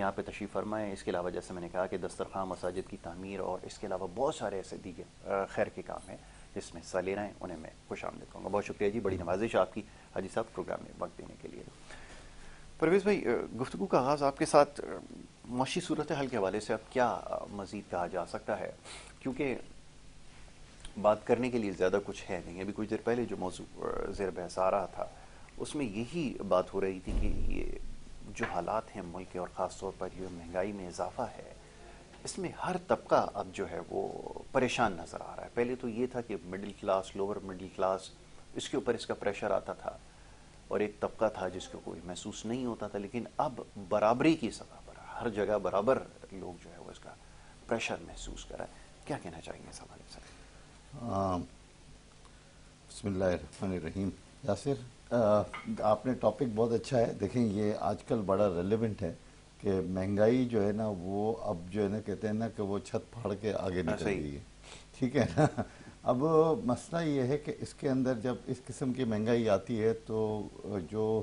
یہاں پہ تشریف فرمائیں. اس کے علاوہ جیسے میں نے کہا کہ دسترخوان مساجد کی تعمیر اور اس کے علاوہ بہت سارے ایسے دیگر خیر کے کام ہیں جس میں حصہ لے رہے ہیں, انہیں میں خوش آمدید کہوں گا. بہت شکریہ جی, بڑی نوازش آپ کی حاجی صاحب پروگرام میں وقت دینے کے لیے. پرویز بھائی, گفتگو کا آغاز آپ کے ساتھ معاشی صورتحال کے حوالے سے اب کیا مزید کہا جا سکتا ہے, کیونکہ بات کرنے کے لیے زیادہ کچھ ہے نہیں. ابھی کچھ دیر پہلے جو موضوع زیر بحث آ رہا تھا اس میں یہی بات ہو رہی تھی کہ یہ جو حالات ہیں ملک کے, اور خاص طور پر یہ مہنگائی میں اضافہ ہے, اس میں ہر طبقہ اب جو ہے وہ پریشان نظر آ رہا ہے. پہلے تو یہ تھا کہ middle class, lower middle class, اس کے اوپر اس کا پریشر آتا تھا, اور ایک طبقہ تھا جس کو کوئی محسوس نہیں ہوتا تھا. لیکن اب برابری کی سطح پر ہر جگہ برابر لوگ جو ہے وہ اس کا پریشر محسوس کر رہا ہے. کیا کہنا چاہیں گے اس حوالے سے؟ بسم اللہ الرحمن الرحیم. یاسر, آپ نے ٹاپک بہت اچھا ہے. دیکھیں یہ آج کل بڑا ریلیونٹ ہے کہ مہنگائی جو ہے نا وہ اب جو ہے نا کہتے ہیں نا کہ وہ چھت پھاڑ کے آگے نکل گئی ہے. ٹھیک ہے نا. اب مسئلہ یہ ہے کہ اس کے اندر جب اس قسم کی مہنگائی آتی ہے تو جو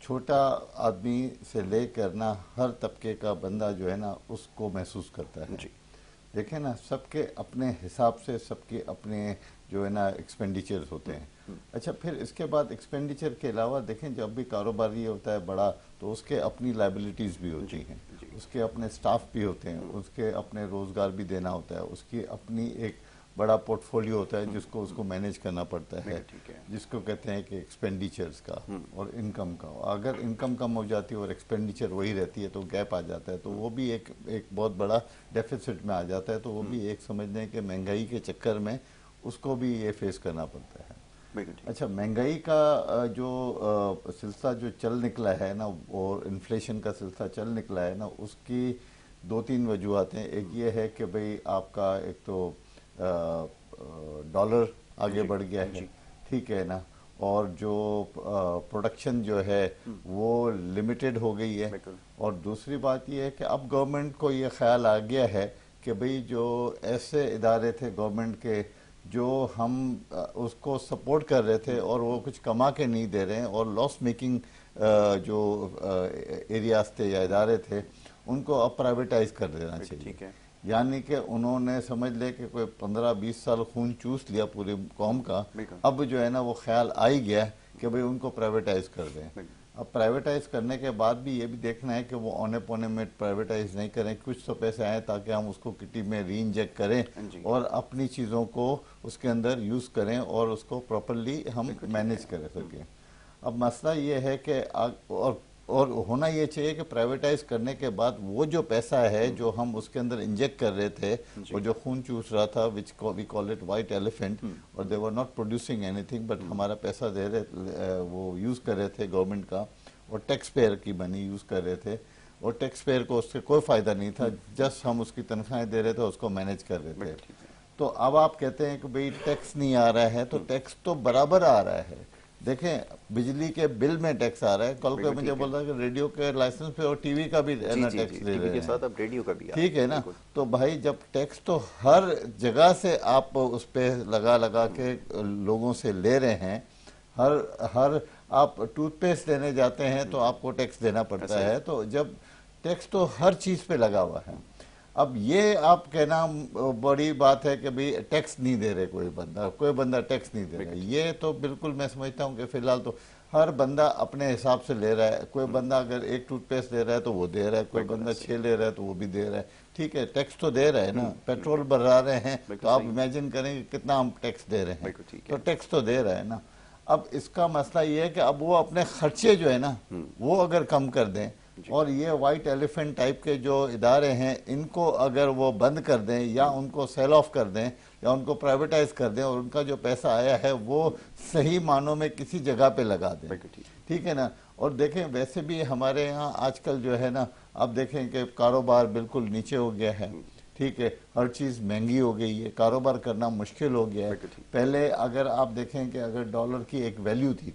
چھوٹا آدمی سے لے کر نا ہر طبقے کا بندہ جو ہے نا اس کو محسوس کرتا ہے. دیکھیں نا, سب کے اپنے حساب سے سب کے اپنے جو ہے نا ایکسپینڈیچرز ہوتے ہیں. اچھا, پھر اس کے بعد ایکسپینڈیچر کے علاوہ دیکھیں جب بھی کاروباری ہوتا ہے بڑا تو اس کے اپنی لائبلٹیز بھی ہوتی ہیں, اس کے اپنے سٹاف بھی ہوتے ہیں, اس کے اپنے روزگار بھی دینا ہوتا ہے, اس کی اپنی ایک بڑا پورٹ فولیو ہوتا ہے جس کو اس کو مینیج کرنا پڑتا ہے, جس کو کہتے ہیں کہ ایکسپینڈیچرز کا اور انکم کا. اگر انکم کم ہو جاتی ہے اور ایکسپینڈیچر وہی رہتی ہے تو گیپ آ جاتا ہے, تو وہ بھی ایک بہت بڑا ڈیفیسٹ میں آ جاتا ہے. تو وہ بھی ایک سمجھ لیں کہ مہنگائی کے چکر میں اس کو بھی یہ فیس کرنا پڑتا ہے. اچھا, مہنگائی کا جو سلسلہ جو چل نکلا ہے نا, اور انفلیشن کا سلسلہ چل نکلا ہے نا, اس کی دو تین وجوہات ہیں. ایک یہ ہے کہ بھئی آپ کا ایک تو ڈالر آگے بڑھ گیا ہے, ٹھیک ہے نا, اور جو پروڈکشن جو ہے وہ لمیٹڈ ہو گئی ہے. اور دوسری بات یہ ہے کہ اب گورنمنٹ کو یہ خیال آ گیا ہے کہ بھئی جو ایسے ادارے تھے گورنمنٹ کے جو ہم اس کو سپورٹ کر رہے تھے اور وہ کچھ کما کے نہیں دے رہے ہیں, اور لاس میکنگ جو ایریاز تھے یا ادارے تھے ان کو اب پرائیویٹائز کر دینا چاہیے. یعنی کہ انہوں نے سمجھ لے کہ کوئی 15-20 سال خون چوس لیا پوری قوم کا, اب جو ہے نا وہ خیال آ ہی گیا کہ بھئی ان کو پرائیویٹائز کر دیں. اب پرائیویٹائز کرنے کے بعد بھی یہ بھی دیکھنا ہے کہ وہ اونے پونے میں پرائیویٹائز نہیں کریں, کچھ تو پیسے آئیں تاکہ ہم اس کو کٹی میں ری انجیکٹ کریں اور اپنی چیزوں کو اس کے اندر یوز کریں اور اس کو پراپرلی ہم مینیج کر سکیں. اب مسئلہ یہ ہے کہ اور ہونا یہ چاہیے کہ پرائیویٹائز کرنے کے بعد وہ جو پیسہ ہے جو ہم اس کے اندر انجیکٹ کر رہے تھے, وہ جو خون چوس رہا تھا, which we call it white elephant, اور they were not producing anything but ہمارا پیسہ دے رہے وہ یوز کر رہے تھے گورنمنٹ کا, اور ٹیکس پیئر کی منی یوز کر رہے تھے, اور ٹیکس پیئر کو اس سے کوئی فائدہ نہیں تھا, جسٹ ہم اس کی تنخواہیں دے رہے تھے, اس کو مینیج کر رہے تھے. تو اب آپ کہتے ہیں کہ بھئی ٹیکس نہیں آ رہا ہے, تو ٹیکس تو برابر آ رہا ہے. دیکھیں بجلی کے بل میں ٹیکس آ رہا ہے, کل کو مجھے بول رہا ہے کہ ریڈیو کے لائسنس پہ اور ٹی وی کا بھی ٹیکس لے رہے ہیں, ٹھیک ہے نا. تو بھائی جب ٹیکس تو ہر جگہ سے آپ اس پہ لگا کے لوگوں سے لے رہے ہیں, ہر آپ ٹوتھ پیسٹ لینے جاتے ہیں تو آپ کو ٹیکس دینا پڑتا ہے, تو جب ٹیکس تو ہر چیز پہ لگا ہوا ہے. اب یہ آپ کہنا بڑی بات ہے کہ بھئی ٹیکس نہیں دے رہے کوئی بندہ ٹیکس نہیں دے رہا. یہ تو بالکل میں سمجھتا ہوں کہ فی الحال تو ہر بندہ اپنے حساب سے لے رہا ہے. کوئی بندہ اگر ایک ٹوتھ پیسٹ لے رہا ہے تو وہ دے رہا ہے, کوئی بندہ 6 لے رہا ہے تو وہ بھی دے رہا ہے, ٹھیک ہے. ٹیکس تو دے رہا ہے نا, پیٹرول بھرا رہے ہیں تو آپ امیجن کریں کہ کتنا ہم ٹیکس دے رہے ہیں, تو ٹیکس تو دے رہا ہے نا. اب اس کا مسئلہ یہ ہے کہ اب وہ اپنے خرچے جو ہے نا وہ اگر کم کر دیں, اور یہ وائٹ ایلیفنٹ ٹائپ کے جو ادارے ہیں ان کو اگر وہ بند کر دیں یا ان کو سیل آف کر دیں یا ان کو پرائیویٹائز کر دیں, اور ان کا جو پیسہ آیا ہے وہ صحیح معنوں میں کسی جگہ پہ لگا دیں, ٹھیک ہے نا. اور دیکھیں ویسے بھی ہمارے یہاں آج کل جو ہے نا, اب دیکھیں کہ کاروبار بالکل نیچے ہو گیا ہے, ٹھیک ہے, ہر چیز مہنگی ہو گئی ہے, کاروبار کرنا مشکل ہو گیا ہے. پہلے اگر آپ دیکھیں کہ اگر ڈالر کی ایک ویلیو تھی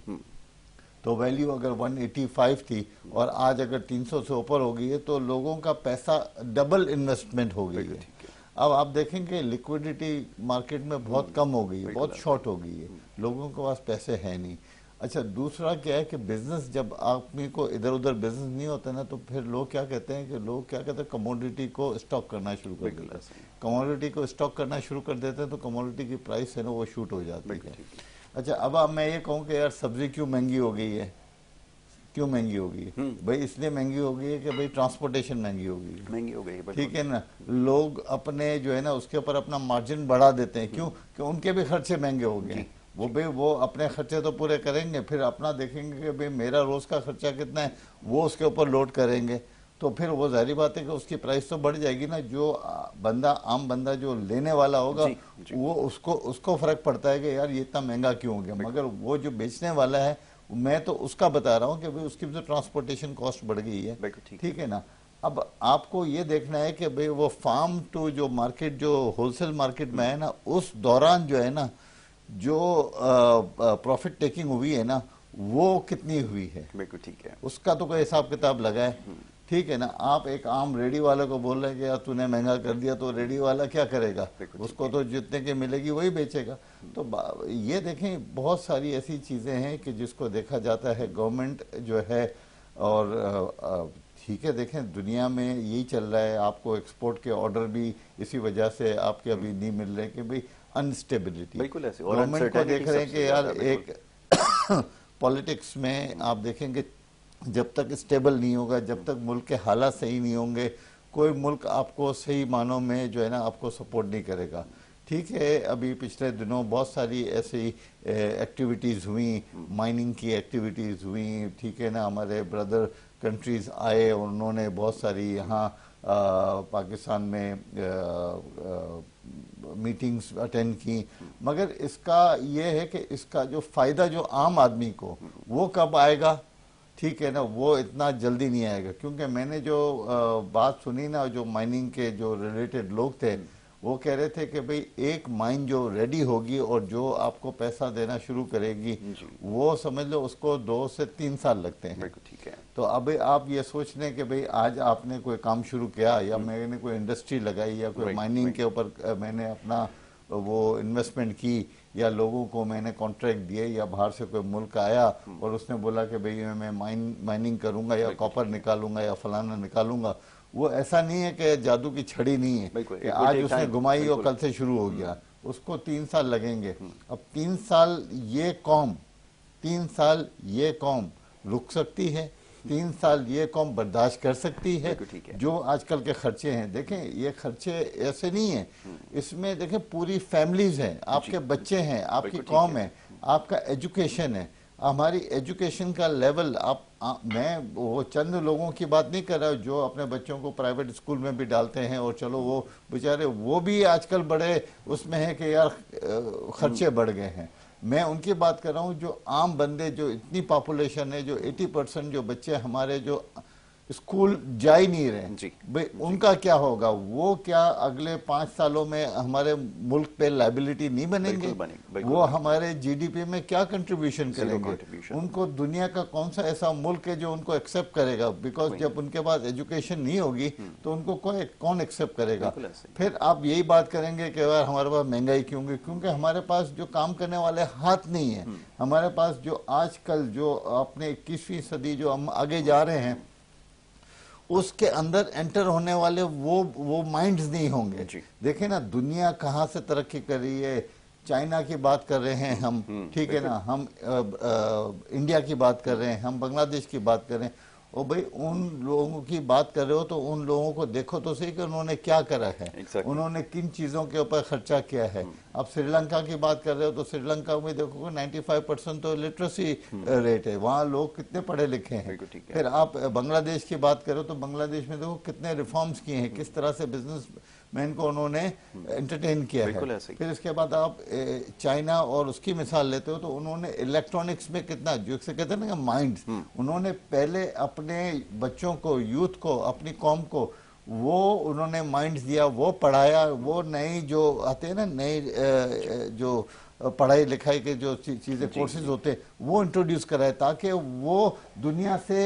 تو ویلیو اگر 185 تھی اور آج اگر 300 سے اوپر ہو گئی ہے تو لوگوں کا پیسہ ڈبل انویسٹمنٹ ہو گئی ہے. اب آپ دیکھیں کہ لیکویڈیٹی مارکیٹ میں بہت کم ہو گئی ہے, بہت شارٹ ہو گئی ہے, لوگوں کے پاس پیسے ہیں نہیں. اچھا دوسرا کیا ہے کہ بزنس جب آدمی کو ادھر ادھر بزنس نہیں ہوتا نا تو پھر لوگ کیا کہتے ہیں کہ کموڈیٹی کو اسٹاک کرنا شروع کر دیتے ہیں. کموڈیٹی کو اسٹاک کرنا شروع کر دیتے ہیں تو کموڈیٹی کی پرائس ہے نا وہ شوٹ ہو جاتی ہے. اچھا اب میں یہ کہوں کہ یار سبزی کیوں مہنگی ہو گئی ہے؟ کیوں مہنگی ہو گئی ہے بھائی؟ اس لیے مہنگی ہو گئی ہے کہ بھائی ٹرانسپورٹیشن مہنگی ہو گئی ہے. ٹھیک ہے نا. لوگ اپنے جو ہے نا اس کے اوپر اپنا مارجن بڑھا دیتے ہیں. کیوں کہ ان کے بھی خرچے مہنگے ہو گئے ہیں. وہ اپنے خرچے تو پورے کریں گے, پھر اپنا دیکھیں گے کہ بھئی میرا روز کا خرچہ کتنا ہے, وہ اس کے اوپر لوڈ کریں گے, تو پھر وہ ظاہری بات ہے کہ اس کی پرائس تو بڑھ جائے گی نا. جو عام بندہ جو لینے والا ہوگا وہ اس کو فرق پڑتا ہے کہ یار یہ اتنا مہنگا کیوں ہو گیا, مگر وہ جو بیچنے والا ہے میں تو اس کا بتا رہا ہوں کہ اس کی بھی تو ٹرانسپورٹیشن کاسٹ بڑھ گئی ہے. ٹھیک ہے نا. اب آپ کو یہ دیکھنا ہے کہ بھئی وہ فارم ٹو جو مارکیٹ جو ہول سیل مارکیٹ میں ہے نا, اس دوران جو ہے نا جو پروفٹ ٹیکنگ ہوئی ہے نا وہ کتنی ہوئی ہے, اس کا تو کوئی حساب کتاب لگا ہے. ٹھیک ہے نا. آپ ایک عام ریڈی والے کو بول رہے ہیں کہ یار تو نے مہنگا کر دیا, تو ریڈی والا کیا کرے گا؟ اس کو تو جتنے کی ملے گی وہی بیچے گا. تو یہ دیکھیں بہت ساری ایسی چیزیں ہیں کہ جس کو دیکھا جاتا ہے. گورنمنٹ جو ہے اور ٹھیک ہے دیکھیں دنیا میں یہی چل رہا ہے. آپ کو ایکسپورٹ کے آرڈر بھی اسی وجہ سے آپ کے ابھی نہیں مل رہے کہ بھئی انسٹیبلٹی. گورنمنٹ کو دیکھ رہے ہیں کہ یار ایک پولیٹکس میں آپ دیکھیں گے جب تک اسٹیبل نہیں ہوگا, جب تک ملک کے حالات صحیح نہیں ہوں گے, کوئی ملک آپ کو صحیح معنوں میں جو ہے نا آپ کو سپورٹ نہیں کرے گا. ٹھیک ہے. ابھی پچھلے دنوں بہت ساری ایسی ایکٹیویٹیز ہوئیں, مائننگ کی ایکٹیویٹیز ہوئیں. ٹھیک ہے نا. ہمارے بردر کنٹریز آئے اور انہوں نے بہت ساری یہاں پاکستان میں میٹنگز اٹینڈ کی, مگر اس کا یہ ہے کہ اس کا جو فائدہ جو عام آدمی کو وہ کب آئے گا؟ ٹھیک ہے نا. وہ اتنا جلدی نہیں آئے گا, کیونکہ میں نے جو بات سنی نا, جو مائننگ کے جو ریلیٹڈ لوگ تھے وہ کہہ رہے تھے کہ بھئی ایک مائن جو ریڈی ہوگی اور جو آپ کو پیسہ دینا شروع کرے گی وہ سمجھ لو اس کو 2 سے 3 سال لگتے ہیں. تو اب آپ یہ سوچ لیں کہ بھئی آج آپ نے کوئی کام شروع کیا, یا میں نے کوئی انڈسٹری لگائی, یا کوئی مائننگ کے اوپر میں نے اپنا وہ انویسٹمنٹ کی, یا لوگوں کو میں نے کانٹریکٹ دیے, یا باہر سے کوئی ملک آیا اور اس نے بولا کہ بھئی میں مائننگ کروں گا یا کاپر نکالوں گا یا فلانا نکالوں گا. وہ ایسا نہیں ہے کہ جادو کی چھڑی نہیں ہے کہ آج اس نے گھمائی اور کل سے شروع ہو گیا. اس کو 3 سال لگیں گے. اب 3 سال یہ قوم رک سکتی ہے, 3 سال یہ قوم برداشت کر سکتی ہے. جو آج کل کے خرچے ہیں دیکھیں, یہ خرچے ایسے نہیں ہیں, اس میں دیکھیں پوری فیملیز ہیں, آپ کے بچے ہیں, آپ کی قوم ہے, آپ کا ایجوکیشن ہے. ہماری ایجوکیشن کا لیول میں وہ چند لوگوں کی بات نہیں کر رہا جو اپنے بچوں کو پرائیویٹ اسکول میں بھی ڈالتے ہیں, اور چلو وہ بیچارے وہ بھی آج کل بڑے اس میں ہیں کہ یار خرچے بڑھ گئے ہیں. میں ان کی بات کر رہا ہوں جو عام بندے, جو اتنی پاپولیشن ہے, جو 80% جو بچے ہمارے جو اسکول جا ہی نہیں رہے, بھئی ان کا کیا ہوگا؟ وہ کیا اگلے 5 سالوں میں ہمارے ملک پہ لائبلٹی نہیں بنیں گے؟ وہ ہمارے جی ڈی پی میں کیا کنٹریبیوشن کریں گے؟ ان کو دنیا کا کون سا ایسا ملک ہے جو ان کو ایکسیپٹ کرے گا؟ بیکاز جب ان کے پاس ایجوکیشن نہیں ہوگی تو ان کو کون ایکسیپٹ کرے گا؟ پھر آپ یہی بات کریں گے کہ یار ہمارے پاس مہنگائی کیوں گی؟ کیونکہ ہمارے پاس جو کام کرنے والے ہاتھ نہیں ہیں. ہمارے پاس جو آج کل جو اپنے 21ویں صدی جو ہم آگے جا رہے ہیں اس کے اندر انٹر ہونے والے وہ مائنڈز نہیں ہوں گے. دیکھیں نا دنیا کہاں سے ترقی کر رہی ہے. چائنا کی بات کر رہے ہیں ہم, ٹھیک ہے نا, ہم انڈیا کی بات کر رہے ہیں, ہم بنگلہ دیش کی بات کر رہے ہیں. اور بھئی ان لوگوں کی بات کر رہے ہو تو ان لوگوں کو دیکھو تو صحیح کہ انہوں نے کیا کرا ہے, انہوں نے کن چیزوں کے اوپر خرچہ کیا ہے. اب سری لنکا کی بات کر رہے ہو تو سری لنکا میں دیکھو کہ 95% تو لٹریسی ریٹ ہے, وہاں لوگ کتنے پڑھے لکھے ہیں. پھر آپ بنگلہ دیش کی بات کرو تو بنگلہ دیش میں دیکھو کتنے ریفارمز کیے ہیں, کس طرح سے بزنس مین کو انہوں نے انٹرٹین کیا ہے. پھر اس کے بعد آپ چائنا اور اس کی مثال لیتے ہو تو انہوں نے الیکٹرانکس میں کتنا, جو سے کہتے ہیں نا مائنڈ, انہوں نے پہلے اپنے بچوں کو, یوتھ کو, اپنی قوم کو وہ انہوں نے مائنڈ دیا, وہ پڑھایا, وہ نئی جو آتے ہیں نا نئی جو پڑھائی لکھائی کے جو چیزیں کورسز ہوتے ہیں وہ انٹروڈیوس کرائے تاکہ وہ دنیا سے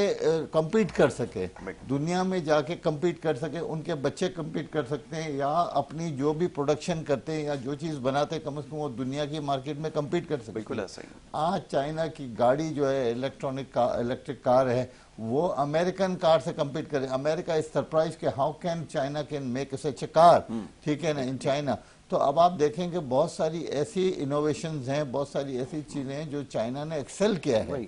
کمپیٹ کر سکے, دنیا میں جا کے کمپیٹ کر سکے, ان کے بچے کمپیٹ کر سکتے ہیں, یا اپنی جو بھی پروڈکشن کرتے ہیں یا جو چیز بناتے ہیں کم از کم وہ دنیا کی مارکیٹ میں کمپیٹ کر سکتے ہیں. بالکل ایسا ہی. آج چائنا کی گاڑی جو ہے الیکٹرک کار ہے وہ امریکن کار سے کمپیٹ کرے. امریکہ اس سرپرائز کہ how can China can make such a car, ٹھیک ہے نا, ان چائنا. تو اب آپ دیکھیں کہ بہت ساری ایسی انوویشنز ہیں, بہت ساری ایسی چیزیں ہیں جو چائنا نے ایکسل کیا ہے.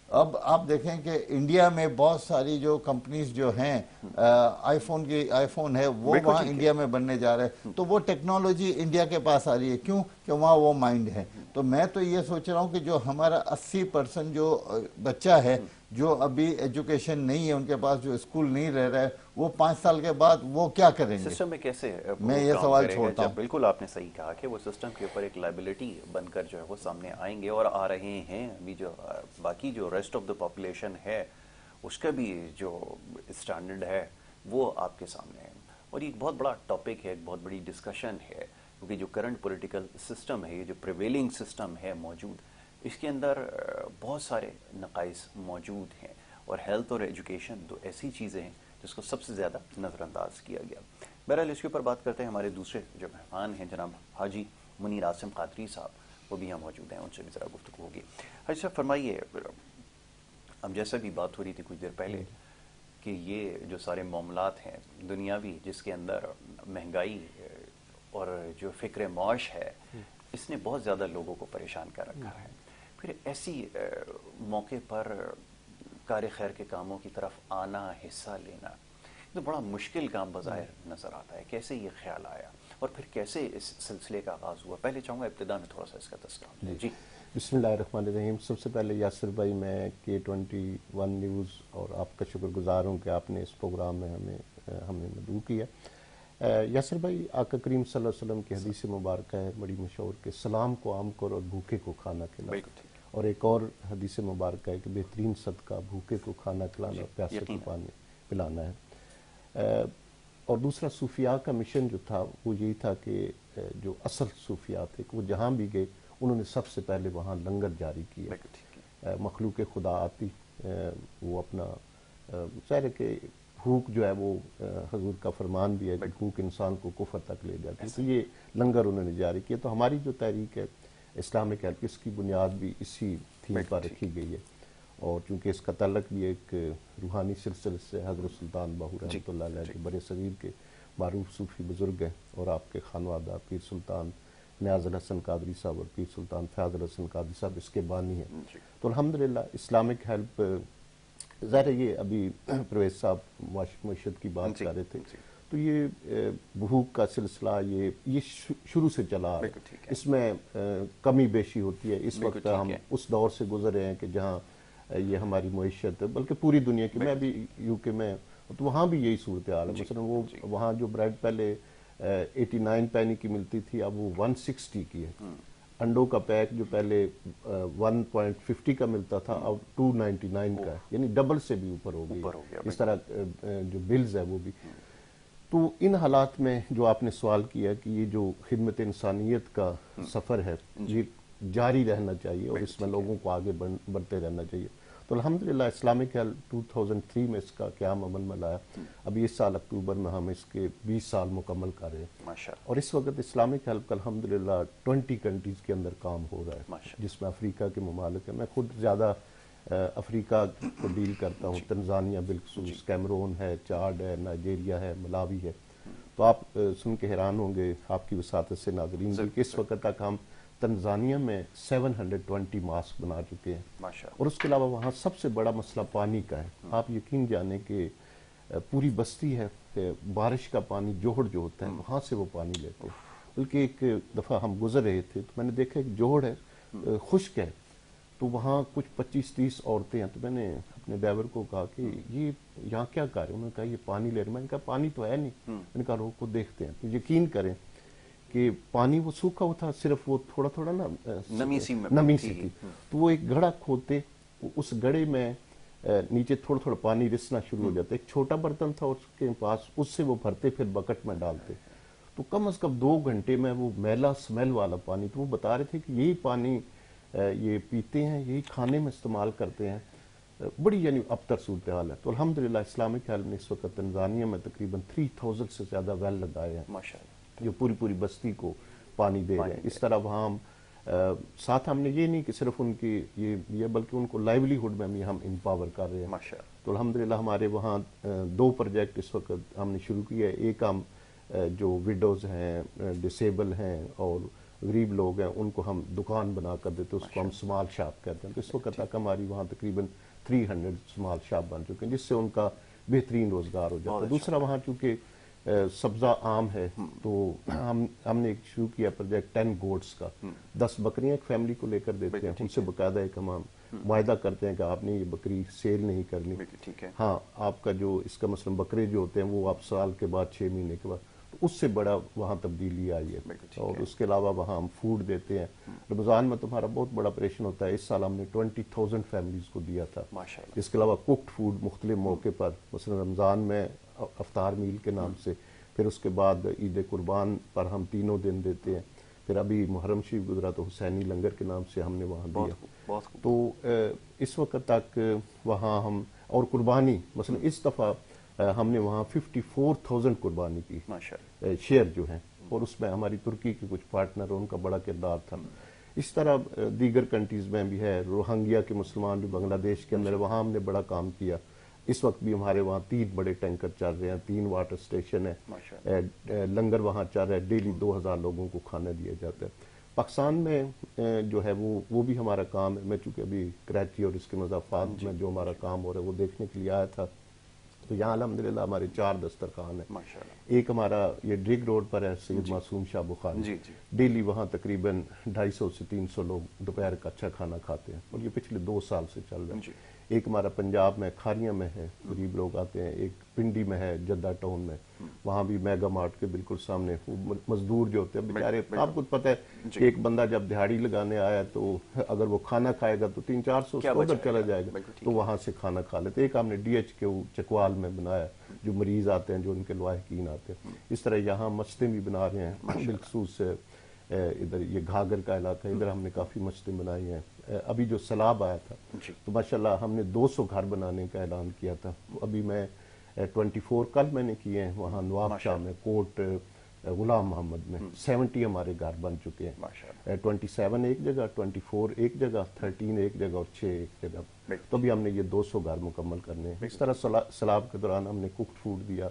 اب آپ دیکھیں کہ انڈیا میں بہت ساری جو کمپنیز جو ہیں, آئی فون ہے وہ وہاں انڈیا میں بننے جا رہے ہیں, تو وہ ٹیکنالوجی انڈیا کے پاس آ رہی ہے. کیوں کہ وہاں وہ مائنڈ ہے. تو میں تو یہ سوچ رہا ہوں کہ جو ہمارا 80% جو بچہ ہے جو ابھی ایجوکیشن نہیں ہے ان کے پاس, جو اسکول نہیں رہ رہا ہے, وہ 5 سال کے بعد وہ کیا کریں گے, سسٹم میں کیسے میں یہ سوال چھوڑتا ہوں. بالکل آپ نے صحیح کہا کہ وہ سسٹم کے اوپر ایک لائبلٹی بن کر جو ہے وہ سامنے آئیں گے, اور آ رہے ہیں ابھی. جو باقی جو ریسٹ آف دا پاپولیشن ہے اس کا بھی جو اسٹینڈرڈ ہے وہ آپ کے سامنے ہے. اور یہ ایک بہت بڑا ٹاپک ہے, ایک بہت بڑی ڈسکشن ہے, کیونکہ جو کرنٹ پولیٹیکل سسٹم ہے, یہ جو پریویلنگ سسٹم ہے موجود, اس کے اندر بہت سارے نقائص موجود ہیں. اور ہیلتھ اور ایجوکیشن دو ایسی چیزیں ہیں جس کو سب سے زیادہ نظر انداز کیا گیا. بہرحال اس کے اوپر بات کرتے ہیں. ہمارے دوسرے جو مہمان ہیں جناب حاجی منیر عاصم قادری صاحب, وہ بھی یہاں موجود ہیں, ان سے بھی ذرا گفتگو ہوگی. حاجی صاحب فرمائیے, اب جیسا بھی بات ہو رہی تھی کچھ دیر پہلے کہ یہ جو سارے معاملات ہیں دنیاوی جس کے اندر مہنگائی اور جو فکر معاش ہے اس نے بہت زیادہ لوگوں کو پریشان کر رکھا ہے. پھر ایسی موقع پر کار خیر کے کاموں کی طرف آنا, حصہ لینا, تو بڑا مشکل کام بظاہر نظر آتا ہے. کیسے یہ خیال آیا اور پھر کیسے اس سلسلے کا آغاز ہوا؟ پہلے چاہوں گا ابتدا میں تھوڑا سا اس کا تذکرہ. جی بسم اللہ الرحمن الرحیم. سب سے پہلے یاسر بھائی میں K21 نیوز اور آپ کا شکر گزار ہوں کہ آپ نے اس پروگرام میں ہمیں مدعو کیا. یاسر بھائی, آقا کریم صلی اللہ علیہ وسلم کی حدیث مبارکہ ہے بڑی مشہور کہ سلام کو عام کرو اور بھوکے کو کھانا کھلاؤ. اور ایک اور حدیث مبارکہ ہے کہ بہترین صدقہ بھوکے کو کھانا کھلانا اور پیاسے کو پانی پلانا ہے. اور دوسرا صوفیاء کا مشن جو تھا وہ یہی تھا کہ جو اصل صوفیاء تھے وہ جہاں بھی گئے انہوں نے سب سے پہلے وہاں لنگر جاری کیا. مخلوق خدا آتی, وہ اپنا ظاہر ہے کہ بھوک جو ہے وہ حضور کا فرمان بھی ہے کہ بھوک انسان کو کفر تک لے جاتی ہے, تو یہ لنگر انہوں نے جاری کیا. تو ہماری جو تحریک ہے اسلامک ہیلپ, اس کی بنیاد بھی اسی تھیم پر رکھی گئی ہے. اور چونکہ اس کا تعلق بھی ایک روحانی سلسلے سے حضرت سلطان باہو رحمۃ اللہ علیہ جو بر صغیر کے معروف صوفی بزرگ ہیں, اور آپ کے خانوادہ پیر سلطان نیاز الحسن قادری صاحب اور پیر سلطان فیاض الحسن قادری صاحب اس کے بانی ہیں. تو الحمدللہ اسلامک ہیلپ, ظاہر ہے یہ ابھی پرویز صاحب معیشت کی بات کر رہے تھے, تو یہ بھوک کا سلسلہ یہ شروع سے چلا, اس میں کمی بیشی ہوتی ہے. اس وقت ہم اس دور سے گزر رہے ہیں کہ جہاں یہ ہماری معیشت, بلکہ پوری دنیا کی, میں بھی UK میں, تو وہاں بھی یہی صورتحال ہے. مثلا وہ وہاں جو بریڈ پہلے 89 پینی کی ملتی تھی اب وہ 160 کی ہے. انڈوں کا پیک جو پہلے 1.50 کا ملتا تھا اب 2.99 کا ہے, یعنی ڈبل سے بھی اوپر ہو گئی. اس طرح جو بلز ہے وہ بھی. تو ان حالات میں جو آپ نے سوال کیا کہ یہ جو خدمت انسانیت کا سفر ہے یہ جاری رہنا چاہیے اور اس میں لوگوں کو آگے بڑھتے رہنا چاہیے. تو الحمدللہ اسلامک ہیلپ 2003 میں اس کا قیام عمل میں لایا. ابھی اس سال اکتوبر میں ہم اس کے 20 سال مکمل کر رہے ہیں, اور اس وقت اسلامک ہیلپ کا الحمدللہ 20 کنٹریز کے اندر کام ہو رہا ہے, جس میں افریقہ کے ممالک ہیں. میں خود زیادہ افریقہ کو ڈیل کرتا ہوں, تنزانیہ بالخصوص, کیمرون ہے, چاڈ ہے, نائجیریا ہے, ملاوی ہے. تو آپ سن کے حیران ہوں گے آپ کی وساطت سے ناظرین بھی کہ اس وقت تک ہم تنزانیہ میں 720 ماسک بنا چکے ہیں, اور اس کے علاوہ وہاں سب سے بڑا مسئلہ پانی کا ہے. آپ یقین جانیں کہ پوری بستی ہے, بارش کا پانی جوہڑ جو ہوتا ہے وہاں سے وہ پانی لیتے ہیں. بلکہ ایک دفعہ ہم گزر رہے تھے تو میں نے دیکھا ایک جوہڑ ہے خشک ہے, تو وہاں کچھ 25-30 عورتیں ہیں. تو میں نے اپنے ڈرائیور کو کہا کہ یہ یہاں کیا کر رہے ہیں؟ انہوں نے کہا یہ پانی لے رہے ہیں. میں نے کہا پانی تو ہے نہیں. میں نے کہا روک کو دیکھتے ہیں. تو یقین کریں کہ پانی وہ سوکھا ہوا تھا, صرف وہ تھوڑا تھوڑا نا نمی سی تھی. تو وہ ایک گھڑا کھودتے, اس گھڑے میں نیچے تھوڑا تھوڑا پانی رسنا شروع ہو جاتا. ایک چھوٹا برتن تھا اس کے پاس, اس سے وہ بھرتے پھر بکٹ میں ڈالتے. تو کم از کم 2 گھنٹے میں وہ میلا سمیل والا پانی، تو وہ بتا رہے تھے کہ یہی پانی یہ پیتے ہیں، یہی کھانے میں استعمال کرتے ہیں. بڑی یعنی ابتر صورتحال ہے. تو الحمدللہ اسلامک ہیلتھ نے اس وقت تنزانیہ میں تقریباً 3000 سے زیادہ ویل لگائے ہیں ماشاءاللہ، جو پوری بستی کو پانی دے رہے ہیں. اس طرح وہاں ہم ساتھ ہم نے یہ نہیں کہ صرف ان کی یہ بلکہ ان کو لائیولی ہوڈ میں بھی ہم امپاور کر رہے ہیں. ماشاءاللہ. تو الحمدللہ ہمارے وہاں 2 پروجیکٹ اس وقت ہم نے شروع کیا ہے. ایک ہم جو ویڈوز ہیں، ڈسیبل ہیں اور غریب لوگ ہیں، ان کو ہم دکان بنا کر دیتے، اس کو ہم سمال شاپ کہتے ہیں. تو اس وقت تک ہماری وہاں تقریباً 300 سمال شاپ بن چکے ہیں، جس سے ان کا بہترین روزگار ہو جاتا ہے. دوسرا وہاں چونکہ سبزہ عام ہے تو ہم نے ایک شروع کیا پروجیکٹ 10 گوٹس کا. 10 بکریاں ایک فیملی کو لے کر دیتے ہیں، ان سے باقاعدہ ایک ہم معاہدہ کرتے ہیں کہ آپ نے یہ بکری سیل نہیں کرنی. ہاں، آپ کا جو اس کا مثلا بکرے جو ہوتے ہیں وہ آپ سال کے بعد 6 مہینے کے بعد، تو اس سے بڑا وہاں تبدیلی آئی ہے. اور اس کے علاوہ وہاں ہم فوڈ دیتے ہیں. رمضان میں تمہارا بہت بڑا آپریشن ہوتا ہے. اس سال ہم نے 20,000 فیملیز کو دیا تھا. اس کے علاوہ کوکڈ فوڈ مختلف موقع پر، مثلا رمضان میں افطار میل کے نام سے، پھر اس کے بعد عید قربان پر ہم 3 دن دیتے ہیں. پھر ابھی محرم شریف گزرا تو حسینی لنگر کے نام سے ہم نے وہاں دیا. تو اس وقت تک وہاں ہم، اور قربانی مثلا اس دفعہ ہم نے وہاں 54,000 قربانی کی شیئر جو ہیں، اور اس میں ہماری ترکی کے کچھ پارٹنر ان کا بڑا کردار تھا. اس طرح دیگر کنٹریز میں بھی ہے. روہنگیا کے مسلمان جو بنگلہ دیش کے اندر، وہاں ہم نے بڑا کام کیا. اس وقت بھی ہمارے وہاں 3 بڑے ٹینکر چل رہے ہیں، 3 واٹر اسٹیشن ہے، لنگر وہاں چل رہا ہے. ڈیلی 2000 لوگوں کو کھانا دیا جاتا ہے. پاکستان میں جو ہے وہ بھی ہمارا کام ہے. میں چونکہ ابھی کراچی اور اس کے مضافات میں جو ہمارا کام ہو رہا ہے وہ دیکھنے کے لیے آیا تھا. تو یہاں الحمدللہ ہمارے 4 دسترخوان ہیں. ایک ہمارا یہ ڈرگ روڈ پر ہے سید معصوم شاہ بخاری. ڈیلی وہاں تقریباً 250 سے 300 لوگ دوپہر کا اچھا کھانا کھاتے ہیں، اور یہ پچھلے 2 سال سے چل رہا ہے. ایک ہمارا پنجاب میں کھاریاں میں ہے، غریب لوگ آتے ہیں. ایک پنڈی میں ہے، جدہ ٹاؤن میں، وہاں بھی میگا مارٹ کے بالکل سامنے. وہ مزدور جو ہوتے ہیں بیچارے، آپ کو پتہ ہے کہ ایک بندہ جب دہاڑی لگانے آیا تو اگر وہ کھانا کھائے گا تو 300-400 اس کو ادھر چلا جائے گا، تو وہاں سے کھانا کھا لیتے. ایک ہم نے ڈی ایچ کے چکوال میں بنایا، جو مریض آتے ہیں، جو ان کے لواحقین آتے ہیں. اس طرح یہاں مسجدیں بھی بنا رہے ہیں. بالخصوص ادھر یہ گھاگر کا علاقہ ہے، ادھر ہم نے کافی مسجدیں بنائی ہیں. ابھی جو سیلاب آیا تھا تو ماشاءاللہ ہم نے 200 گھر بنانے کا اعلان کیا تھا. ابھی میں 24 کل میں نے کیے ہیں وہاں نواب شاہ میں، کوٹ غلام محمد میں. 70 ہمارے گھر بن چکے ہیں. 27 ایک جگہ، 24 ایک جگہ، 13 ایک جگہ اور 6 ایک جگہ. تو ابھی ہم نے یہ 200 گھر مکمل کرنے ہیں. اس طرح سیلاب کے دوران ہم نے کوکڈ فوڈ دیا،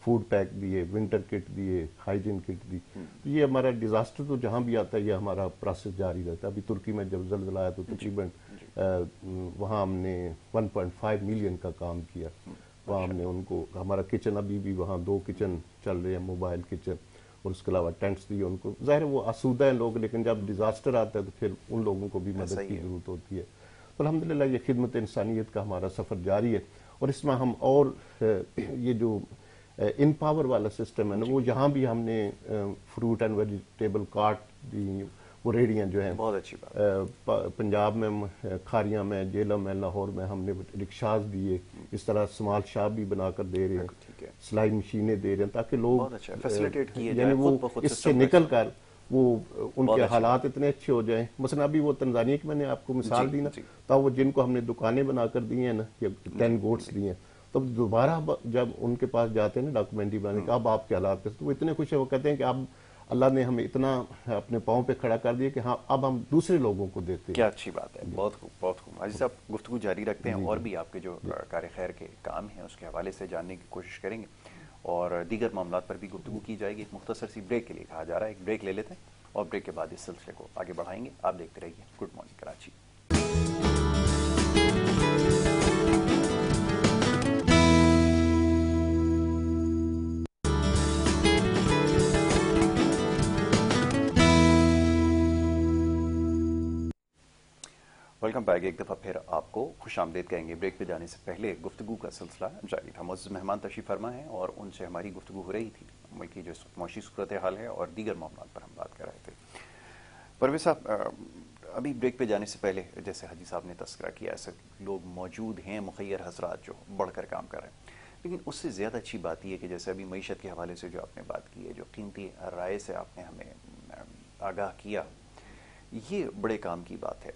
فوڈ پیک دیے، ونٹر کٹ دیے، ہائیجین کٹ دی. یہ ہمارا ڈیزاسٹر تو جہاں بھی آتا ہے یہ ہمارا پروسیس جاری رہتا ہے. ابھی ترکی میں جب زلزلہ آیا تو تقریباً وہاں ہم نے 1.5 ملین کا کام کیا. وہاں ہم نے ان کو، ہمارا کچن ابھی بھی وہاں 2 کچن چل رہے ہیں، موبائل کچن، اور اس کے علاوہ ٹینٹس دیے ان کو. ظاہر وہ آسودہ ہیں لوگ، لیکن جب ڈیزاسٹر آتا ہے تو پھر ان لوگوں کو بھی مدد کی ضرورت ہوتی ہے. تو الحمدللہ یہ خدمت انسانیت کا ہمارا سفر جاری ہے. اور اس میں ہم اور یہ جو ان پاور والا سسٹم ہے نا، وہ یہاں بھی ہم نے فروٹ اینڈ ویجیٹیبل کارٹ دی، وہ ریڑیاں جو ہیں. بہت اچھی بات. پنجاب میں کھاریاں میں، جیلم میں، لاہور میں ہم نے رکشاز دیے. اس طرح سمال شاپ بھی بنا کر دے رہے ہیں، سلائی مشینیں دے رہے ہیں، تاکہ لوگ یعنی وہ اس سے نکل کر وہ ان کے حالات اتنے اچھے ہو جائیں. مثلا ابھی وہ تنزانیہ کی میں نے آپ کو مثال دی نا، تو وہ جن کو ہم نے دکانیں بنا کر دی ہیں نا، یا 10 گوٹس دی ہیں، تب دوبارہ جب ان کے پاس جاتے ہیں نا ڈاکومنٹری بنانے کا، اب آپ کے حالات تو وہ اتنے خوش ہیں، وہ کہتے ہیں کہ اب اللہ نے ہمیں اتنا اپنے پاؤں پہ کھڑا کر دیا کہ ہاں اب ہم دوسرے لوگوں کو دیتے ہیں. کیا اچھی بات ہے. بہت خوب، بہت خوب. عزیز صاحب گفتگو جاری رکھتے ہیں، اور بھی آپ کے جو کار خیر کے کام ہیں اس کے حوالے سے جاننے کی کوشش کریں گے، اور دیگر معاملات پر بھی گفتگو کی جائے گی. ایک مختصر سی بریک کے لیے کہا جا رہا ہے، ایک بریک لے لیتے ہیں اور بریک کے بعد اس سلسلے کو آگے بڑھائیں گے. آپ دیکھتے رہیے good morning Karachi. Welcome back. ایک دفعہ پھر آپ کو خوش آمدید کہیں گے. بریک پہ جانے سے پہلے گفتگو کا سلسلہ جاری تھا. معزز مہمان تشریف فرما ہیں اور ان سے ہماری گفتگو ہو رہی تھی ملک کی جو معاشی صورتحال ہے اور دیگر معاملات پر ہم بات کر رہے تھے. پرویز صاحب، ابھی بریک پہ جانے سے پہلے جیسے حاجی صاحب نے تذکرہ کیا، ایسے لوگ موجود ہیں مخیر حضرات جو بڑھ کر کام کر رہے ہیں، لیکن اس سے زیادہ اچھی بات یہ ہے کہ جیسے ابھی معیشت کے حوالے سے جو آپ نے بات کی ہے، جو قیمتی رائے سے آپ نے ہمیں آگاہ کیا، یہ بڑے کام کی بات ہے.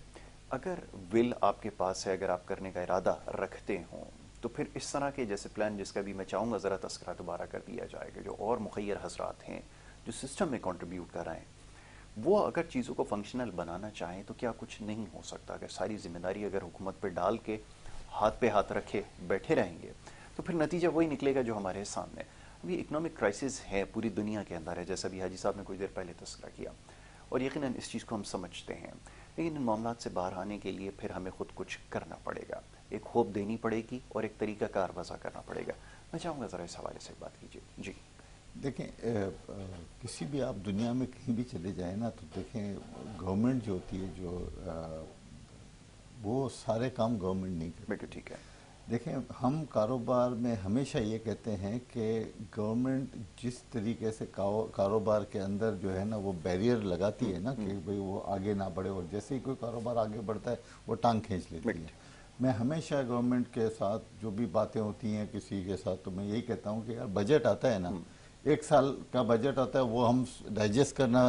اگر ول آپ کے پاس ہے، اگر آپ کرنے کا ارادہ رکھتے ہوں، تو پھر اس طرح کے جیسے پلان جس کا بھی میں چاہوں گا ذرا تذکرہ دوبارہ کر دیا جائے گا، جو اور مخیر حضرات ہیں جو سسٹم میں کنٹریبیوٹ کر رہے ہیں، وہ اگر چیزوں کو فنکشنل بنانا چاہیں تو کیا کچھ نہیں ہو سکتا؟ اگر ساری ذمہ داری اگر حکومت پہ ڈال کے ہاتھ پہ ہاتھ رکھے بیٹھے رہیں گے تو پھر نتیجہ وہی نکلے گا جو ہمارے سامنے. ابھی اکنامک کرائسس ہے پوری دنیا کے اندر ہے، جیسا بھی حاجی صاحب نے کچھ دیر پہلے تذکرہ کیا، اور یقیناً اس چیز کو ہم سمجھتے ہیں، لیکن ان معاملات سے باہر آنے کے لیے پھر ہمیں خود کچھ کرنا پڑے گا، ایک ہوپ دینی پڑے گی اور ایک طریقہ کار وضع کرنا پڑے گا. میں چاہوں گا ذرا اس حوالے سے بات کیجیے. جی دیکھیں، کسی بھی آپ دنیا میں کہیں بھی چلے جائیں نا، تو دیکھیں گورنمنٹ جو ہوتی ہے جو وہ سارے کام گورنمنٹ نہیں کرتی. بالکل ٹھیک ہے. دیکھیں، ہم کاروبار میں ہمیشہ یہ کہتے ہیں کہ گورنمنٹ جس طریقے سے کاروبار کے اندر جو ہے نا وہ بیریئر لگاتی ہے نا کہ بھئی وہ آگے نہ بڑھے، اور جیسے ہی کوئی کاروبار آگے بڑھتا ہے وہ ٹانگ کھینچ لیتی ہے. میں ہمیشہ گورنمنٹ کے ساتھ جو بھی باتیں ہوتی ہیں کسی کے ساتھ، تو میں یہی کہتا ہوں کہ یار بجٹ آتا ہے نا، 1 سال کا بجٹ آتا ہے، وہ ہم ڈائجسٹ کرنا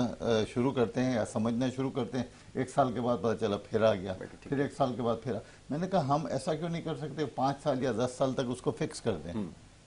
شروع کرتے ہیں یا سمجھنا شروع کرتے ہیں، 1 سال کے بعد پتہ چلا پھر آ گیا، پھر 1 سال کے بعد پھر میں نے کہا ہم ایسا کیوں نہیں کر سکتے 5 سال یا 10 سال تک اس کو فکس کر دیں،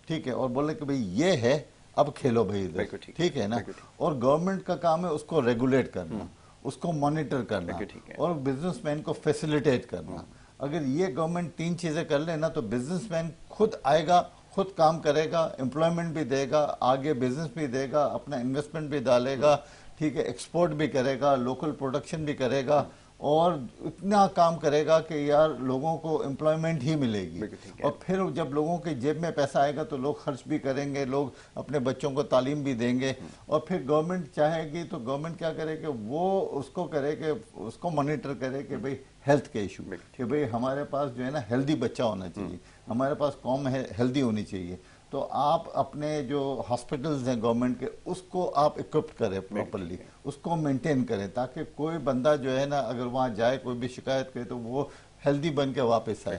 ٹھیک ہے، اور بولے کہ بھئی یہ ہے، اب کھیلو بھئی ادھر، ٹھیک ہے نا. اور گورنمنٹ کا کام ہے اس کو ریگولیٹ کرنا، اس کو مانیٹر کرنا، اور بزنس مین کو فیسیلیٹیٹ کرنا. اگر یہ گورنمنٹ 3 چیزیں کر لے نا تو بزنس مین خود آئے گا، خود کام کرے گا، امپلائمنٹ بھی دے گا، آگے بزنس بھی دے گا، اپنا انویسٹمنٹ بھی ڈالے گا، ٹھیک ہے، ایکسپورٹ بھی کرے گا، لوکل پروڈکشن بھی کرے گا، اور اتنا کام کرے گا کہ یار لوگوں کو امپلائمنٹ ہی ملے گی. اور پھر جب لوگوں کے جیب میں پیسہ آئے گا تو لوگ خرچ بھی کریں گے، لوگ اپنے بچوں کو تعلیم بھی دیں گے. اور پھر گورنمنٹ چاہے گی تو گورنمنٹ کیا کرے کہ وہ اس کو کرے کہ اس کو مانیٹر کرے کہ بھئی ہیلتھ کے ایشو، کہ بھئی ہمارے پاس جو ہے نا ہیلدی بچہ ہونا چاہیے، ہمارے پاس قوم ہیلدی ہونی چاہیے. تو آپ اپنے جو ہاسپٹلز ہیں گورنمنٹ کے اس کو آپ اکوپڈ کریں پراپرلی، اس کو مینٹین کریں تاکہ کوئی بندہ جو ہے نا اگر وہاں جائے کوئی بھی شکایت کرے تو وہ ہیلدی بن کے واپس آئے،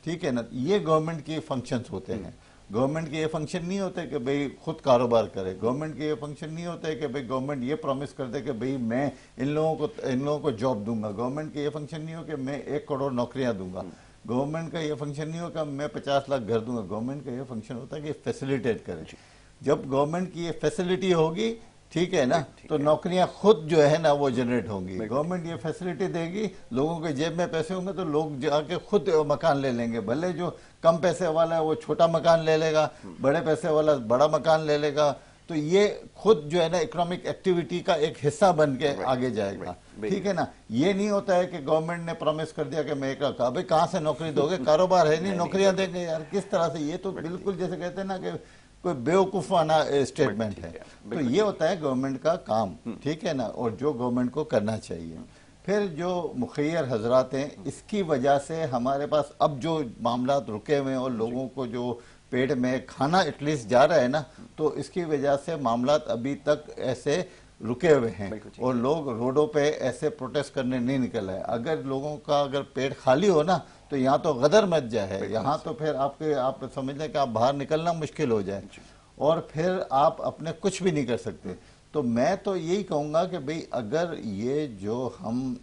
ٹھیک ہے نا. یہ گورنمنٹ کے فنکشنز ہوتے ہیں. گورنمنٹ کے یہ فنکشن نہیں ہوتے کہ بھئی خود کاروبار کرے. گورنمنٹ کے یہ فنکشن نہیں ہوتے کہ بھئی گورنمنٹ یہ پرومس کر دے کہ بھئی میں ان لوگوں کو جاب دوں گا. گورنمنٹ کے یہ فنکشن نہیں ہو کہ میں 1 کروڑ نوکریاں دوں گا. گورنمنٹ کا یہ فنکشن نہیں ہوگا میں 50 لاکھ گھر دوں گا. گورنمنٹ کا یہ فنکشن ہوتا ہے کہ فیسیلیٹیٹ کرے. جب گورنمنٹ کی یہ فیسیلیٹی ہوگی، ٹھیک ہے نا، تو نوکریاں خود جو ہے نا وہ جنریٹ ہوں گی. گورنمنٹ یہ فیسیلیٹی دے گی، لوگوں کے جیب میں پیسے ہوں گے تو لوگ جا کے خود مکان لے لیں گے. بھلے جو کم پیسے والا ہے وہ چھوٹا مکان لے لے گا، بڑے پیسے والا بڑا مکان لے لے گا. تو یہ خود جو ہے نا اکنامک ایکٹیویٹی کا ایک حصہ بن کے آگے جائے گا، ٹھیک ہے نا. یہ نہیں ہوتا ہے کہ گورنمنٹ نے پرومس کر دیا کہ میں ایک رکھا، بھئی کہاں سے نوکری دو گے، کاروبار ہے نہیں، نوکریاں دیں گے یار کس طرح سے. یہ تو بالکل جیسے کہتے ہیں نا کہ کوئی بیوقوفانہ اسٹیٹمنٹ ہے. تو یہ ہوتا ہے گورنمنٹ کا کام، ٹھیک ہے نا، اور جو گورنمنٹ کو کرنا چاہیے. پھر جو مخیر حضرات ہیں اس کی وجہ سے ہمارے پاس اب جو معاملات رکے ہوئے ہیں اور لوگوں کو جو پیٹ میں کھانا ایٹ لیسٹ جا رہا ہے نا، تو اس کی وجہ سے معاملات ابھی تک ایسے رکے ہوئے ہیں اور لوگ روڈوں پہ ایسے پروٹیسٹ کرنے نہیں نکل آئے. اگر لوگوں کا اگر پیٹ خالی ہو نا تو یہاں تو غدر مچ جائے، یہاں تو پھر آپ سمجھ لیں کہ آپ باہر نکلنا مشکل ہو جائے اور پھر آپ اپنے کچھ بھی نہیں کر سکتے. تو میں تو یہی کہوں گا کہ بھئی اگر یہ جو ہم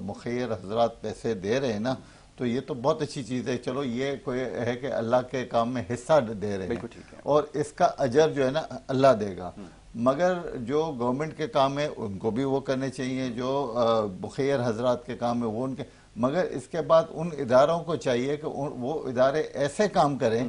مخیر حضرات پیسے دے رہے ہیں نا تو یہ تو بہت اچھی چیز ہے. چلو یہ کوئی ہے کہ اللہ کے کام میں حصہ دے رہے ہیں اور اس کا اجر جو ہے نا اللہ دے گا. مگر جو گورنمنٹ کے کام ہے ان کو بھی وہ کرنے چاہیے، جو مخیر حضرات کے کام ہے وہ ان کے. مگر اس کے بعد ان اداروں کو چاہیے کہ وہ ادارے ایسے کام کریں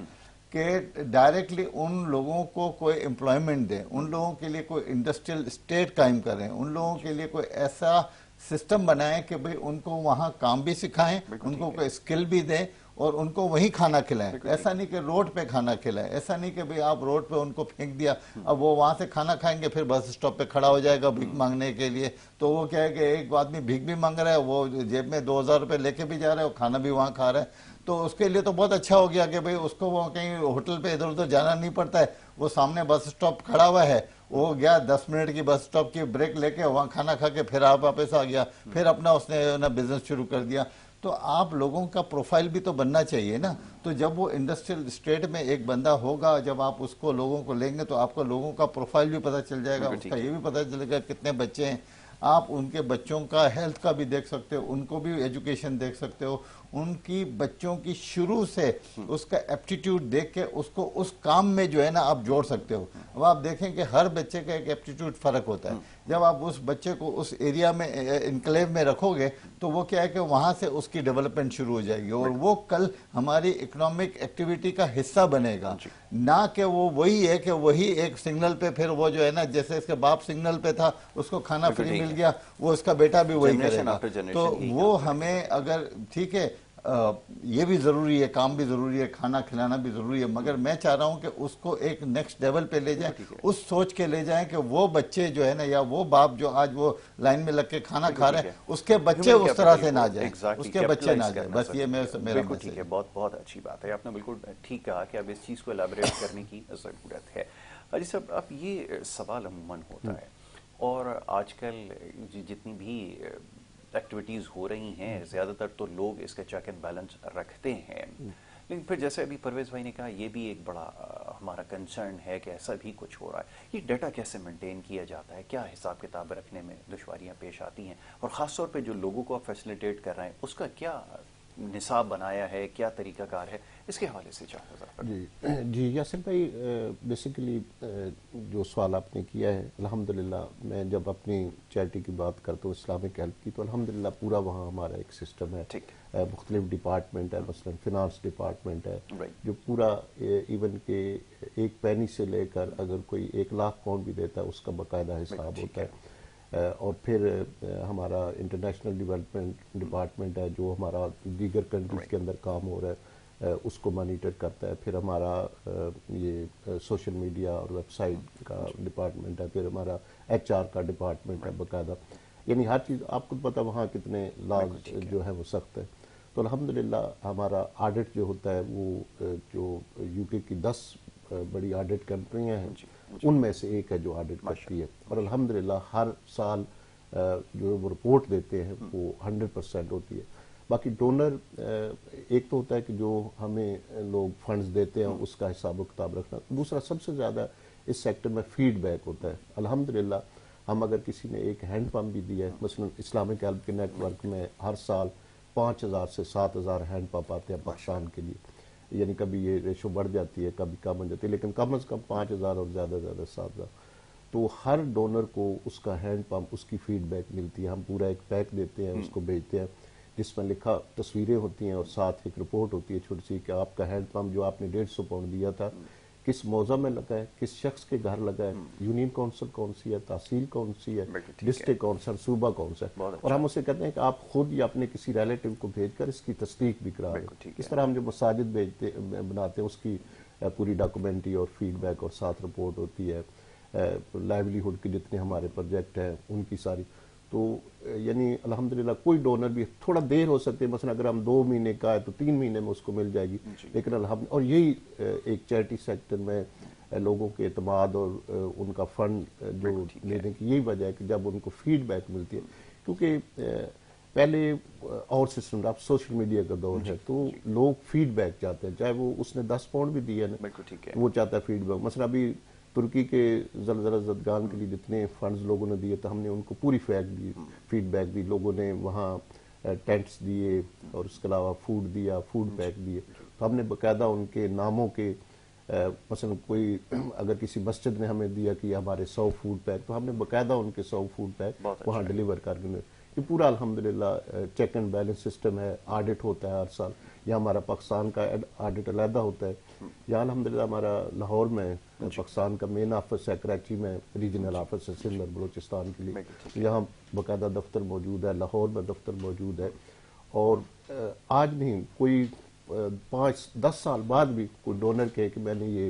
کہ ڈائریکٹلی ان لوگوں کو کوئی امپلائمنٹ دیں، ان لوگوں کے لیے کوئی انڈسٹریل اسٹیٹ قائم کریں، ان لوگوں کے لیے کوئی ایسا سسٹم بنائیں کہ بھئی ان کو وہاں کام بھی سکھائیں، ان کو کوئی اسکل بھی دیں اور ان کو وہی کھانا کھلائیں. ایسا نہیں کہ روڈ پہ کھانا کھلائیں، ایسا نہیں کہ بھئی آپ روڈ پہ ان کو پھینک دیا اب وہ وہاں سے کھانا کھائیں گے پھر بس اسٹاپ پہ کھڑا ہو جائے گا بھیک مانگنے کے لیے. تو وہ کیا ہے کہ ایک آدمی بھیک بھی مانگ رہا ہے، وہ جیب میں 2000 روپے لے کے بھی جا رہا ہے اور کھانا بھی وہاں کھا رہا ہے. تو اس کے لیے تو بہت اچھا ہو گیا کہ بھئی اس کو وہ کہیں ہوٹل پہ ادھر ادھر جانا نہیں پڑتا ہے. وہ سامنے بس اسٹاپ کھڑا ہوا ہے، وہ گیا 10 منٹ کی بس اسٹاپ کی بریک لے کے وہاں کھانا کھا کے پھر آپ واپس آ گیا، پھر اپنا اس نے بزنس شروع کر دیا. تو تو آپ لوگوں کا پروفائل بھی تو بننا چاہیے نا. تو جب وہ انڈسٹریل اسٹیٹ میں ایک بندہ ہوگا, جب آپ اس کو لوگوں کو لیں گے تو آپ کو لوگوں کا پروفائل بھی پتہ چل جائے گا, اس کا یہ بھی پتہ چلے گا کتنے بچے ہیں. آپ ان کے بچوں کا ہیلتھ کا بھی دیکھ سکتے ہو, ان کو بھی ایجوکیشن دیکھ سکتے ہو, ان کی بچوں کی شروع سے اس کا ایپٹیٹیوڈ دیکھ کے اس کو اس کام میں جو ہے نا آپ جوڑ سکتے ہو. اب آپ دیکھیں کہ ہر بچے کا ایک ایپٹیٹیوڈ فرق ہوتا ہے. جب آپ اس بچے کو اس ایریا میں انکلیو میں رکھو گے تو وہ کیا ہے کہ وہاں سے اس کی ڈیولپمنٹ شروع ہو جائے گی, اور وہ کل ہماری اکنامک ایکٹیویٹی کا حصہ بنے گا. نہ کہ وہ وہی ہے کہ وہی ایک سگنل پہ پھر وہ جو ہے نا, جیسے اس کے باپ سگنل پہ تھا اس کو کھانا فری مل گیا, وہ اس کا بیٹا بھی وہی کرے گا. تو وہ ہمیں اگر ٹھیک ہے یہ بھی ضروری ہے, کام بھی ضروری ہے, کھانا کھلانا بھی ضروری ہے, مگر میں چاہ رہا ہوں کہ اس کو ایک نیکسٹ لیول پہ لے جائیں, اس سوچ کے لے جائیں کہ وہ بچے جو ہے نا, یا وہ باپ جو آج وہ لائن میں لگ کے کھانا کھا رہے ہیں, اس کے بچے اس طرح سے نہ جائیں, اس کے بچے نہ جائیں. بس یہ میرا ٹھیک ہے. بہت اچھی بات ہے, آپ نے بالکل ٹھیک کہا کہ اب اس چیز کو ایلیبریٹ کرنے کی ضرورت ہے. حاجی صاحب, اب یہ سوال عموماً ہوتا ہے, اور آج کل جتنی بھی ایکٹیویٹیز ہو رہی ہیں, زیادہ تر تو لوگ اس کا چیک اینڈ بیلنس رکھتے ہیں, لیکن پھر جیسے ابھی پرویز بھائی نے کہا, یہ بھی ایک بڑا ہمارا کنسرن ہے کہ ایسا بھی کچھ ہو رہا ہے. یہ ڈیٹا کیسے مینٹین کیا جاتا ہے, کیا حساب کتاب رکھنے میں دشواریاں پیش آتی ہیں, اور خاص طور پہ جو لوگوں کو آپ فیسیلیٹیٹ کر رہے ہیں اس کا کیا نصاب بنایا ہے, کیا طریقہ کار ہے, اس کے حوالے سے چاہتا جی یاسر بھائی, بیسیکلی جو سوال آپ نے کیا ہے, الحمدللہ میں جب اپنی چیریٹی کی بات کرتا ہوں, اسلامک ہیلپ کی, تو الحمدللہ پورا وہاں ہمارا ایک سسٹم ہے, مختلف ڈپارٹمنٹ ہے, مثلا فنانس ڈپارٹمنٹ ہے جو پورا ایون کہ ایک پینی سے لے کر اگر کوئی 1,00,000 پاؤنڈ بھی دیتا ہے اس کا باقاعدہ حساب ہوتا ہے. اور پھر ہمارا انٹرنیشنل ڈیولپمنٹ ڈپارٹمنٹ ہے جو ہمارا دیگر کنٹریز کے اندر کام ہو رہا ہے اس کو مانیٹر کرتا ہے. پھر ہمارا یہ سوشل میڈیا اور ویب سائٹ کا ڈپارٹمنٹ ہے. پھر ہمارا HR کا ڈپارٹمنٹ ہے باقاعدہ, یعنی ہر چیز آپ کو پتہ وہاں کتنے لاز جو ہے وہ سخت ہے. تو الحمدللہ ہمارا آڈٹ جو ہوتا ہے وہ جو UK کی 10 بڑی آڈٹ کمپنیاں ہیں ان میں سے ایک ہے جو آڈٹ کرتی ہے, اور الحمدللہ ہر سال جو وہ رپورٹ دیتے ہیں وہ 100% ہوتی ہے. باقی ڈونر ایک تو ہوتا ہے کہ جو ہمیں لوگ فنڈز دیتے ہیں اس کا حساب و کتاب رکھنا. دوسرا سب سے زیادہ اس سیکٹر میں فیڈ بیک ہوتا ہے. الحمدللہ ہم اگر کسی نے ایک ہینڈ پمپ بھی دیا ہے, مثلا اسلامک ہیلپ کے نیٹ ورک میں ہر سال 5,000 سے 7,000 ہینڈ پمپ آتے ہیں پاکستان کے لیے, یعنی کبھی یہ ریشو بڑھ جاتی ہے کبھی کم ہو جاتی ہے, لیکن کم از کم 5,000 اور زیادہ 7,000. تو ہر ڈونر کو اس کا ہینڈ پمپ اس کی فیڈ بیک ملتی ہے. ہم پورا ایک پیک دیتے ہیں, اس کو بھیجتے ہیں جس میں لکھا تصویریں ہوتی ہیں اور ساتھ ایک رپورٹ ہوتی ہے چھوٹی سی کہ آپ کا ہینڈ پمپ جو آپ نے 150 پاؤنڈ دیا تھا کس موضع میں لگا ہے, کس شخص کے گھر لگا ہے, یونین کونسل کون سی ہے, تحصیل کون سی ہے, ڈسٹرکٹ کون سا, صوبہ کون سا ہے. اور ہم اسے کہتے ہیں کہ آپ خود یا اپنے کسی ریلیٹیو کو بھیج کر اس کی تصدیق بھی کرا دیں. اس طرح ہم جو مساجد بناتے ہیں اس کی پوری ڈاکومنٹری اور فیڈ بیک اور ساتھ رپورٹ ہوتی ہے. لائیولی ہوڈ کے جتنے ہمارے پروجیکٹ ہیں ان کی ساری. تو یعنی الحمدللہ کوئی ڈونر بھی تھوڑا دیر ہو سکتے ہیں, مثلا اگر ہم 2 مہینے کا ہے تو 3 مہینے میں اس کو مل جائے گی, لیکن اور یہی ایک چیریٹی سیکٹر میں لوگوں کے اعتماد اور ان کا فنڈ جو لینے کی یہی وجہ ہے کہ جب ان کو فیڈ بیک ملتی ہے, کیونکہ پہلے اور سسٹم اب سوشل میڈیا کا دور ہے تو لوگ فیڈ بیک چاہتے ہیں, چاہے وہ اس نے 10 پاؤنڈ بھی دیا نا وہ چاہتا ہے فیڈ بیک. مثلا ابھی ترکی کے زلزلہ زدگان کے لیے جتنے فنڈز لوگوں نے دیے تو ہم نے ان کو پوری فیڈ بیک دی. لوگوں نے وہاں ٹینٹس دیے اور اس کے علاوہ فوڈ دیا, فوڈ پیک دیے. تو ہم نے باقاعدہ ان کے ناموں کے مثلا کوئی اگر کسی مسجد نے ہمیں دیا کہ ہمارے 100 فوڈ پیک, تو ہم نے باقاعدہ ان کے 100 فوڈ پیک وہاں ڈیلیور کر کے. یہ پورا الحمدللہ چیک اینڈ بیلنس سسٹم ہے. آڈٹ ہوتا ہے ہر سال. یہاں ہمارا پاکستان کا آڈٹ علیحدہ ہوتا ہے. یہاں الحمدللہ ہمارا لاہور میں پاکستان کا مین آفس ہے, کراچی میں ریجنل آفس ہے سندھ اور بلوچستان کے لیے. یہاں باقاعدہ دفتر موجود ہے, لاہور میں دفتر موجود ہے. اور آج نہیں کوئی 5-10 سال بعد بھی کوئی ڈونر کہے کہ میں نے یہ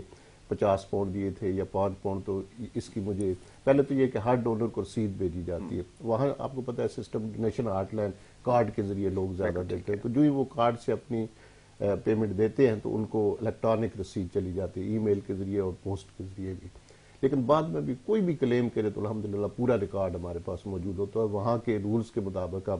50 پاؤنڈ دیے تھے یا 5 پاؤنڈ, تو اس کی مجھے پہلے تو یہ کہ ہر ڈونر کو رسید بھیجی جاتی ہے. وہاں آپ کو پتہ ہے سسٹم نیشنل آرٹ لینڈ کارڈ کے ذریعے لوگ زیادہ دیتے ہیں, تو جو ہی وہ کارڈ سے اپنی پیمنٹ دیتے ہیں تو ان کو الیکٹرانک رسید چلی جاتی ہے, ای میل کے ذریعے اور پوسٹ کے ذریعے بھی. لیکن بعد میں بھی کوئی بھی کلیم کرے تو الحمدللہ پورا ریکارڈ ہمارے پاس موجود ہوتا ہے. وہاں کے رولز کے مطابق ہم